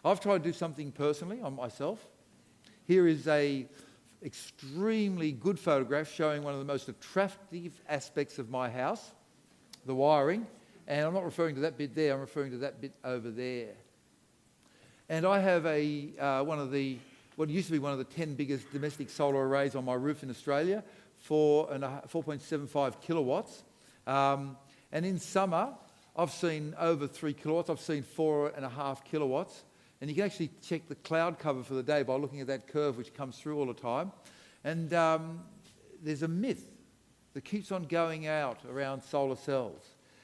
I've tried to do something personally on myself. Here is a extremely good photograph showing one of the most attractive aspects of my house, the wiring. And I'm not referring to that bit there, I'm referring to that bit over there. And I have what used to be one of the 10 biggest domestic solar arrays on my roof in Australia, 4.75 kilowatts. And in summer, I've seen over 3 kilowatts, I've seen 4.5 kilowatts. And you can actually check the cloud cover for the day by looking at that curve which comes through all the time. And there's a myth that keeps on going out around solar cells.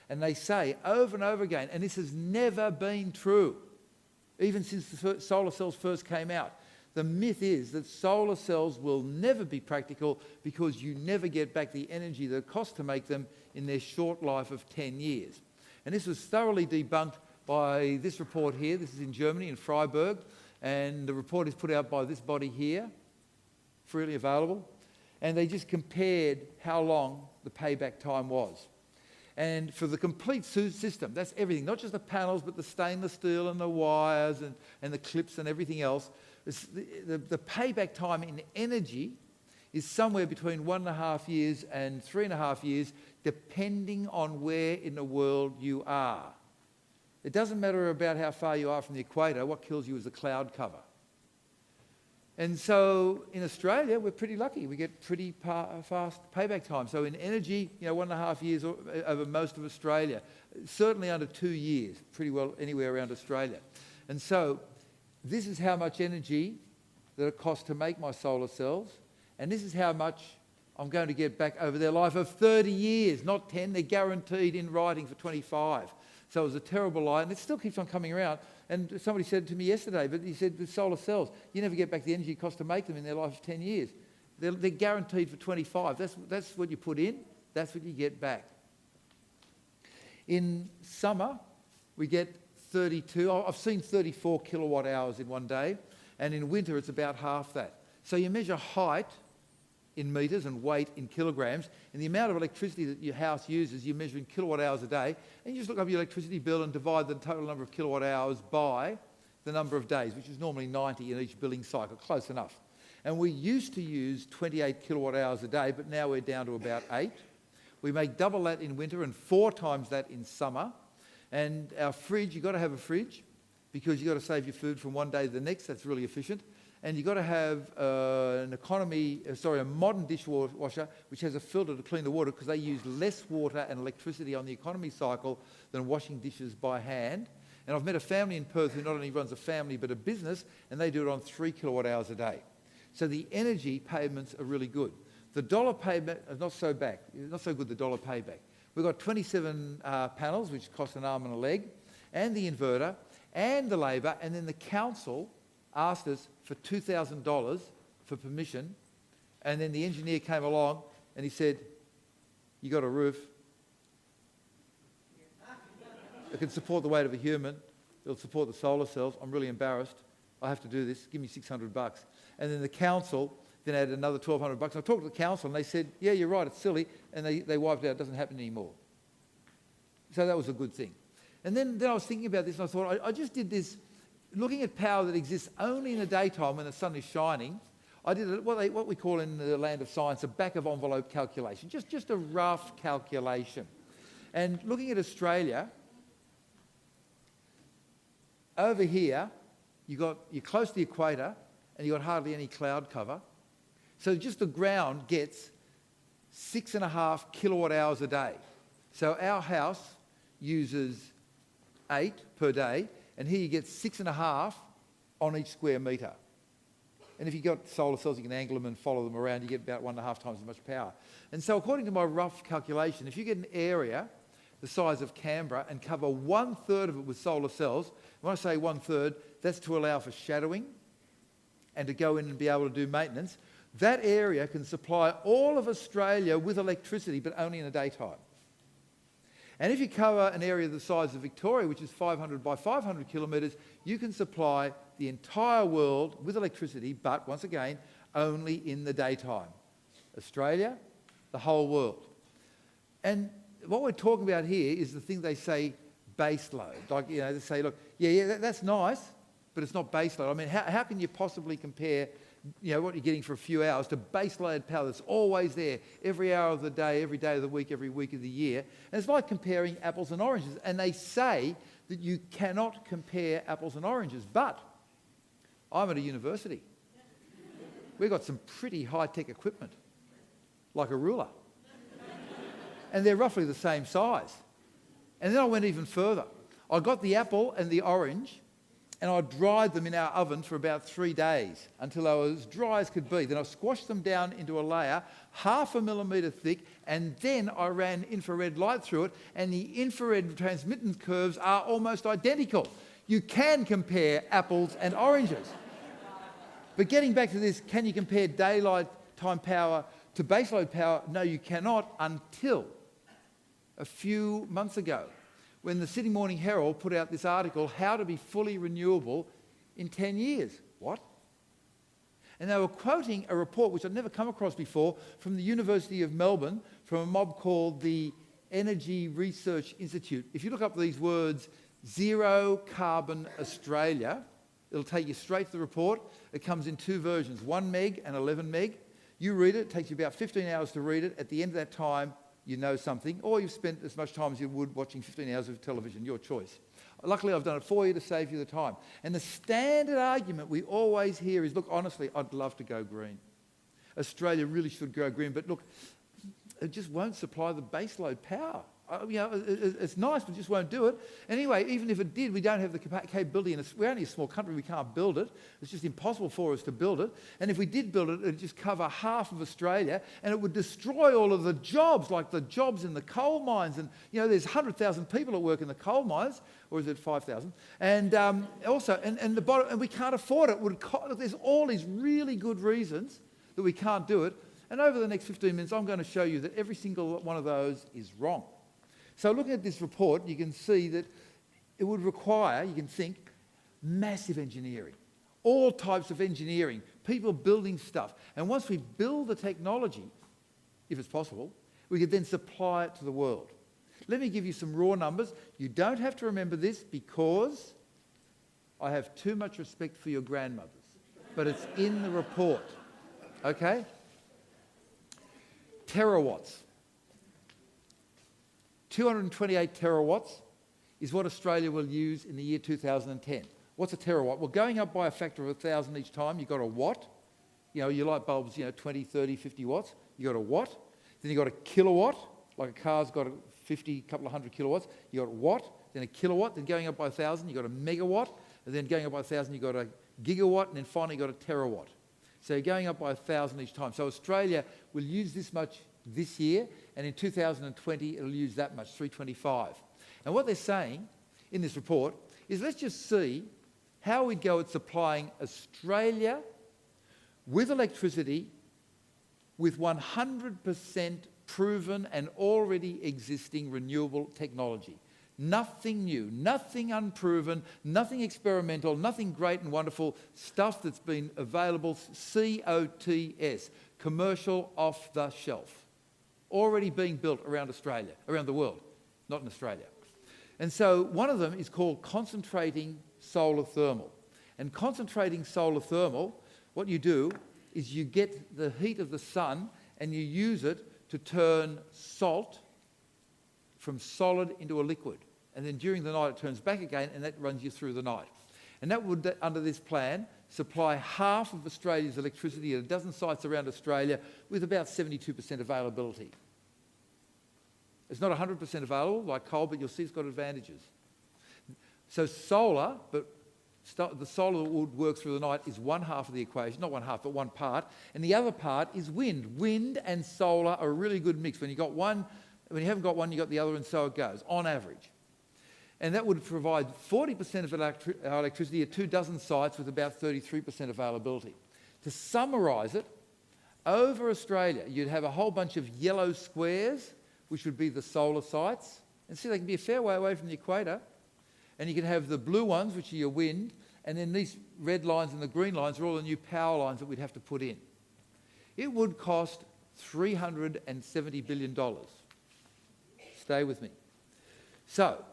And they say over and over again, and this has never been true, even since the solar cells first came out. The myth is that solar cells will never be practical because you never get back the energy that it costs to make them in their short life of 10 years. And this was thoroughly debunked by this report here. This is in Germany, in Freiburg, and the report is put out by this body here, freely available, and they just compared how long the payback time was. And for the complete system, that's everything, not just the panels, but the stainless steel and the wires and the clips and everything else. The payback time in energy is somewhere between 1.5 years and 3.5 years, depending on where in the world you are. It doesn't matter about how far you are from the equator. What kills you is the cloud cover. And so in Australia, we're pretty lucky. We get pretty fast payback time. So in energy, 1.5 years over most of Australia. Certainly under 2 years, pretty well anywhere around Australia. And so this is how much energy that it costs to make my solar cells. And this is how much I'm going to get back over their life of 30 years, not 10. They're guaranteed in writing for 25. So it was a terrible lie, and it still keeps on coming around. And somebody said to me yesterday, but he said, with solar cells, you never get back the energy cost to make them in their life of 10 years. They're guaranteed for 25. That's what you put in, that's what you get back. In summer, we get 32, I've seen 34 kilowatt hours in one day, and in winter it's about half that. So you measure height in metres and weight in kilograms, and the amount of electricity that your house uses, you measure in kilowatt hours a day, and you just look up your electricity bill and divide the total number of kilowatt hours by the number of days, which is normally 90 in each billing cycle, close enough. And we used to use 28 kilowatt hours a day, but now we're down to about 8. We make double that in winter and 4 times that in summer. And our fridge, you've got to have a fridge because you've got to save your food from one day to the next. That's really efficient. And you've got to have a modern dishwasher which has a filter to clean the water because they use less water and electricity on the economy cycle than washing dishes by hand. And I've met a family in Perth who not only runs a family but a business, and they do it on 3 kilowatt hours a day. So the energy payments are really good. The dollar payment is not so good, the dollar payback. We've got 27 panels, which cost an arm and a leg, and the inverter, and the labour, and then the council asked us for $2,000 for permission, and then the engineer came along and he said, you got a roof, it can support the weight of a human, it'll support the solar cells, I'm really embarrassed, I have to do this, give me $600. And then the council then added another $1,200. I talked to the council and they said, yeah, you're right, it's silly, and they wiped it out, it doesn't happen anymore. So that was a good thing. And then I was thinking about this and I thought, I just did this, looking at power that exists only in the daytime when the sun is shining. I did what we call in the land of science a back-of-envelope calculation, just a rough calculation. And looking at Australia, over here, you're close to the equator and you've got hardly any cloud cover. So just the ground gets 6.5 kilowatt hours a day. So our house uses 8 per day, and here you get 6.5 on each square metre. And if you've got solar cells, you can angle them and follow them around, you get about 1.5 times as much power. And so according to my rough calculation, if you get an area the size of Canberra and cover 1/3 of it with solar cells, when I say 1/3, that's to allow for shadowing and to go in and be able to do maintenance, that area can supply all of Australia with electricity, but only in the daytime. And if you cover an area the size of Victoria, which is 500 by 500 kilometres, you can supply the entire world with electricity, but once again, only in the daytime. Australia, the whole world. And what we're talking about here is the thing they say base load. Like, they say, look, yeah, that's nice, but it's not baseload. I mean, how can you possibly compare, what you're getting for a few hours to baseload power that's always there every hour of the day, every day of the week, every week of the year? And it's like comparing apples and oranges. And they say that you cannot compare apples and oranges, but I'm at a university. We've got some pretty high-tech equipment, like a ruler. And they're roughly the same size. And then I went even further. I got the apple and the orange, and I dried them in our oven for about 3 days until they were as dry as could be. Then I squashed them down into a layer, 0.5 millimetre thick, and then I ran infrared light through it, and the infrared transmittance curves are almost identical. You can compare apples and oranges. But getting back to this, can you compare daylight time power to baseload power? No, you cannot, until a few months ago, when the Sydney Morning Herald put out this article, How to be Fully Renewable in 10 Years. What? And they were quoting a report which I'd never come across before from the University of Melbourne, from a mob called the Energy Research Institute. If you look up these words, Zero Carbon Australia, it'll take you straight to the report. It comes in 2 versions, 1 meg and 11 meg. You read it, it takes you about 15 hours to read it. At the end of that time, you know something, or you've spent as much time as you would watching 15 hours of television, your choice. Luckily, I've done it for you to save you the time. And the standard argument we always hear is, look, honestly, I'd love to go green. Australia really should go green, but look, it just won't supply the baseload power. It's nice, but just won't do it. Anyway, even if it did, we don't have the capability, and we're only a small country, we can't build it. It's just impossible for us to build it. And if we did build it, it'd just cover half of Australia, and it would destroy all of the jobs, like the jobs in the coal mines. And, there's 100,000 people that work in the coal mines, or is it 5,000? And and we can't afford it. There's all these really good reasons that we can't do it. And over the next 15 minutes, I'm going to show you that every single one of those is wrong. So looking at this report, you can see that it would require, you can think, massive engineering, all types of engineering, people building stuff. And once we build the technology, if it's possible, we could then supply it to the world. Let me give you some raw numbers. You don't have to remember this because I have too much respect for your grandmothers, but it's in the report, okay? Terawatts. 228 terawatts is what Australia will use in the year 2010. What's a terawatt? Well, going up by a factor of 1,000 each time, you've got a watt. Your light bulbs, 20, 30, 50 watts. You've got a watt. Then you've got a kilowatt, like a car's got a 50, couple of hundred kilowatts. You've got a watt, then a kilowatt, then going up by 1,000, you've got a megawatt, and then going up by 1,000, you've got a gigawatt, and then finally you've got a terawatt. So you're going up by 1,000 each time. So Australia will use this much this year, and in 2020 it'll use that much, 325. And what they're saying in this report is, let's just see how we'd go at supplying Australia with electricity with 100% proven and already existing renewable technology. Nothing new, nothing unproven, nothing experimental, nothing great and wonderful, stuff that's been available, COTS, commercial off the shelf. Already being built around Australia, around the world, not in Australia. And so one of them is called concentrating solar thermal. And concentrating solar thermal, what you do is you get the heat of the sun and you use it to turn salt from solid into a liquid. And then during the night it turns back again, and that runs you through the night. And that would, under this plan, supply half of Australia's electricity at a dozen sites around Australia with about 72% availability. It's not 100% available like coal, but you'll see it's got advantages. So solar, but the solar that would work through the night is one half of the equation, not one half, but one part. And the other part is wind. Wind and solar are a really good mix. When you haven't got one, you've got the other, and so it goes, on average. And that would provide 40% of our electricity at 24 sites with about 33% availability. To summarise it, over Australia, you'd have a whole bunch of yellow squares, which would be the solar sites. And see, they can be a fair way away from the equator. And you can have the blue ones, which are your wind, and then these red lines and the green lines are all the new power lines that we'd have to put in. It would cost $370 billion. Stay with me. So,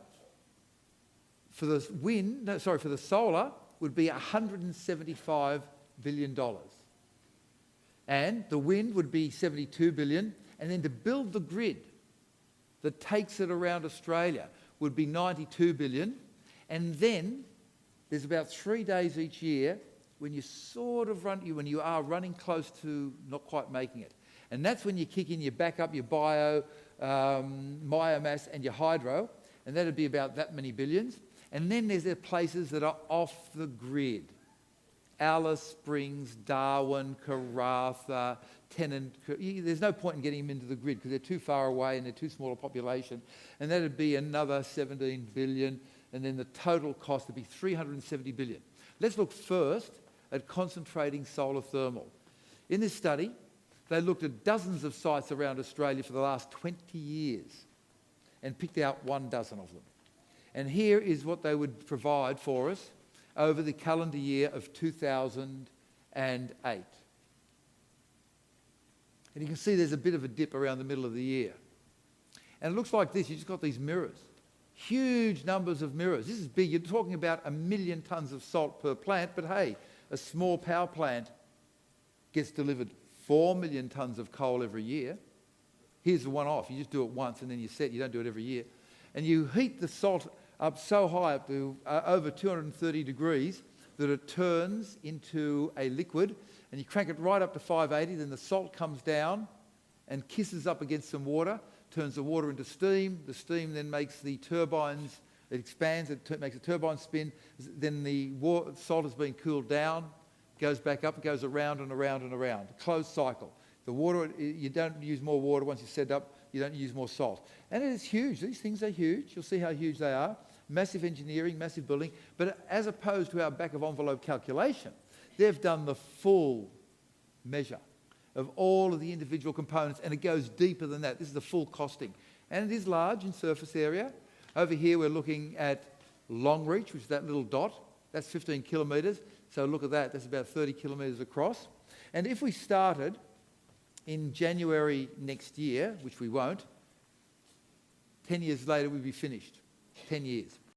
for the solar, would be $175 billion. And the wind would be 72 billion. And then to build the grid that takes it around Australia would be 92 billion. And then there's about 3 days each year when you when you are running close to not quite making it. And that's when you kick in your backup, your biomass and your hydro, and that'd be about that many billions. And then there's the places that are off the grid. Alice Springs, Darwin, Karratha, Tennant. There's no point in getting them into the grid because they're too far away and they're too small a population. And that'd be another 17 billion. And then the total cost would be 370 billion. Let's look first at concentrating solar thermal. In this study, they looked at dozens of sites around Australia for the last 20 years and picked out 1 dozen of them. And here is what they would provide for us over the calendar year of 2008. And you can see there's a bit of a dip around the middle of the year. And it looks like this. You've just got these mirrors. Huge numbers of mirrors. This is big. You're talking about 1 million tonnes of salt per plant, but hey, a small power plant gets delivered 4 million tonnes of coal every year. Here's the one-off. You just do it once and then you're set. You don't do it every year. And you heat the salt up so high, up to over 230 degrees, that it turns into a liquid, and you crank it right up to 580, then the salt comes down and kisses up against some water, turns the water into steam. The steam then makes the turbines, it expands, it makes the turbine spin. Then the salt has been cooled down, goes back up, it goes around and around and around. A closed cycle. The water, you don't use more water once you set it up, you don't use more salt. And it is huge. These things are huge. You'll see how huge they are. Massive engineering, massive building. But as opposed to our back-of-envelope calculation, they've done the full measure of all of the individual components, and it goes deeper than that. This is the full costing. And it is large in surface area. Over here we're looking at Longreach, which is that little dot. That's 15 kilometres. So look at that. That's about 30 kilometres across. And if we started in January next year, which we won't, 10 years later we'd be finished. 10 years.